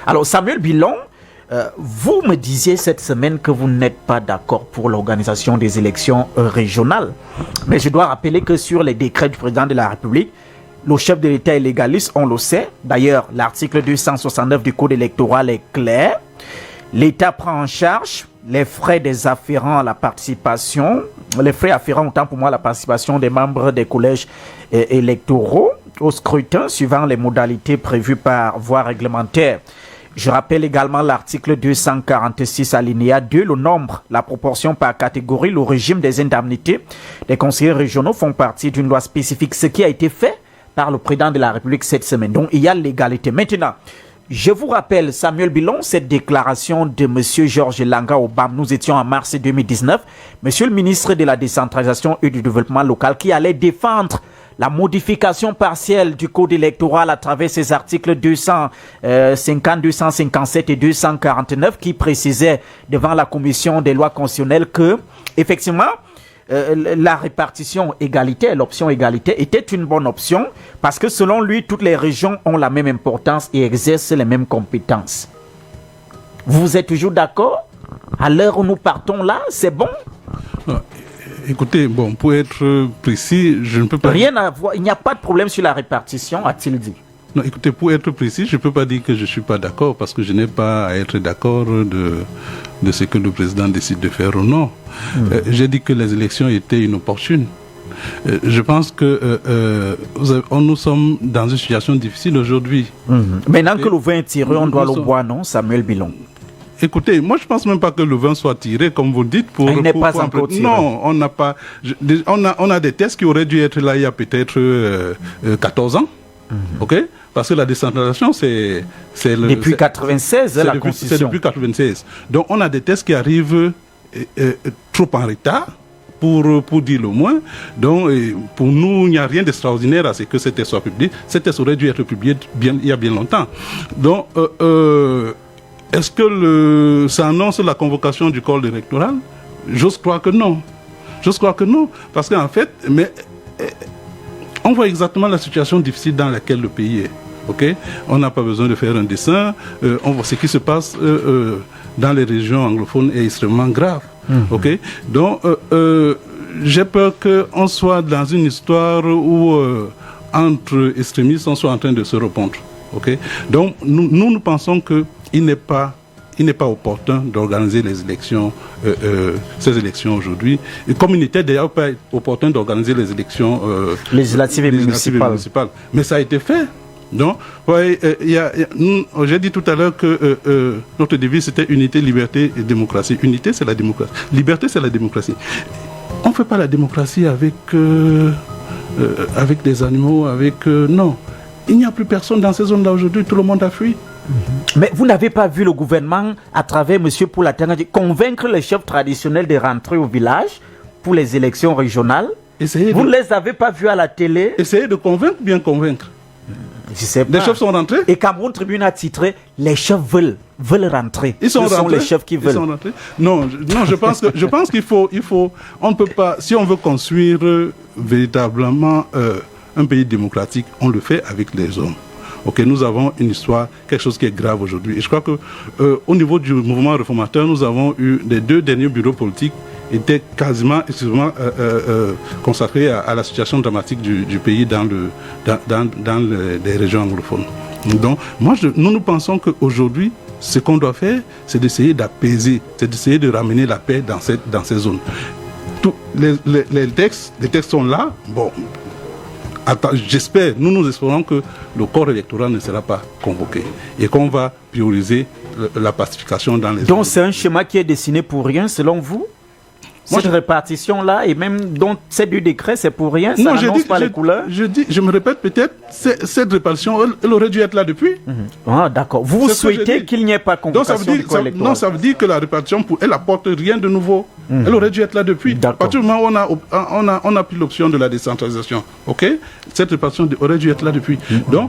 Alors, Samuel Bilon, vous me disiez cette semaine que vous n'êtes pas d'accord pour l'organisation des élections régionales. Mais je dois rappeler que sur les décrets du président de la République, le chef de l'État est légaliste, on le sait. D'ailleurs, l'article 269 du Code électoral est clair. L'État prend en charge les frais des afférents à la participation, les frais afférents autant pour moi à la participation des membres des collèges électoraux au scrutin suivant les modalités prévues par voie réglementaire. Je rappelle également l'article 246 alinéa 2, le nombre, la proportion par catégorie, le régime des indemnités des conseillers régionaux font partie d'une loi spécifique, ce qui a été fait par le président de la République cette semaine. Donc il y a l'égalité. Maintenant, je vous rappelle, Samuel Bilon, cette déclaration de M. Georges Langa au BAM, nous étions en mars 2019, Monsieur le ministre de la décentralisation et du développement local qui allait défendre la modification partielle du code électoral à travers ces articles 250, 257 et 249 qui précisaient devant la commission des lois constitutionnelles que, effectivement, la répartition égalité, l'option égalité était une bonne option parce que selon lui, toutes les régions ont la même importance et exercent les mêmes compétences. Vous êtes toujours d'accord? À l'heure où nous partons là, c'est bon? Non, écoutez, bon, pour être précis, je ne peux pas... Rien à voir, il n'y a pas de problème sur la répartition, a-t-il dit? Non, écoutez, pour être précis, je ne peux pas dire que je ne suis pas d'accord parce que je n'ai pas à être d'accord de ce que le président décide de faire ou non. J'ai dit que les élections étaient inopportunes. Je pense que nous sommes dans une situation difficile aujourd'hui. Maintenant que le vin est tiré, on doit le boire, non, Samuel Bilon? Écoutez, moi je ne pense même pas que le vin soit tiré, comme vous dites. Il n'est pas encore tiré. Non, on n'a pas... On a des tests qui auraient dû être là il y a peut-être 14 ans. Ok, parce que la décentralisation, c'est depuis 96, la Constitution. C'est depuis 96. Donc, on a des tests qui arrivent trop en retard, pour dire le moins. Donc, pour nous, il n'y a rien d'extraordinaire à ce que ces tests soient publiés. Ces tests auraient dû être publiés il y a bien longtemps. Donc, est-ce que ça annonce la convocation du corps électoral? J'ose croire que non. J'ose croire que non. Parce qu'en fait, on voit exactement la situation difficile dans laquelle le pays est. Okay? On n'a pas besoin de faire un dessin. On voit ce qui se passe dans les régions anglophones est extrêmement grave. Okay? Donc, j'ai peur qu'on soit dans une histoire où, entre extrémistes, on soit en train de se répondre. Okay? Donc, nous pensons qu'il n'est pas opportun d'organiser les élections, ces élections aujourd'hui. Et comme il n'était d'ailleurs pas opportun d'organiser les élections législatives et municipales. Mais ça a été fait. Donc, j'ai dit tout à l'heure que notre devise c'était unité, liberté et démocratie. Unité, c'est la démocratie. Liberté, c'est la démocratie. On ne fait pas la démocratie avec des animaux, non. Il n'y a plus personne dans ces zones-là aujourd'hui, tout le monde a fui. Mais vous n'avez pas vu le gouvernement, à travers M. Poulatanga, convaincre les chefs traditionnels de rentrer au village pour les élections régionales? Vous ne les avez pas vus à la télé? Essayez de convaincre, bien convaincre. Je sais pas. Les chefs sont rentrés? Et Cameroun Tribune a titré « Les chefs veulent rentrer ». Ils sont rentrés? Ce sont les chefs qui veulent. Ils sont rentrés? Non, je pense qu'il faut, on ne peut pas, si on veut construire véritablement un pays démocratique, on le fait avec les hommes. Ok, nous avons une histoire, quelque chose qui est grave aujourd'hui. Et je crois que au niveau du mouvement réformateur, nous avons eu les 2 derniers bureaux politiques étaient quasiment exclusivement consacrés à la situation dramatique du pays dans les régions anglophones. Donc, nous pensons qu'aujourd'hui, ce qu'on doit faire, c'est d'essayer d'apaiser, c'est d'essayer de ramener la paix dans ces zones. Les textes sont là. Bon. J'espère, nous espérons que le corps électoral ne sera pas convoqué et qu'on va prioriser la pacification dans les zones. Donc c'est un schéma qui est dessiné pour rien selon vous? Cette répartition-là et même donc ces 2 décrets, c'est pour rien? Ça n'annonce pas les couleurs? Je me répète peut-être, cette répartition, elle aurait dû être là depuis. Ah d'accord. Vous souhaitez qu'il n'y ait pas convocation du corps électoral? Non, ça veut dire que la répartition, elle apporte rien de nouveau. Elle aurait dû être là depuis. À partir du moment où on a pris l'option de la décentralisation, ok, cette répartition aurait dû être là depuis. Donc,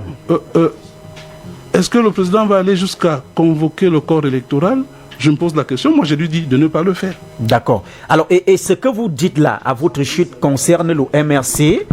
est-ce que le président va aller jusqu'à convoquer le corps électoral? Je me pose la question. Moi, je lui dis de ne pas le faire. D'accord. Alors, et ce que vous dites là, à votre chute, concerne le MRC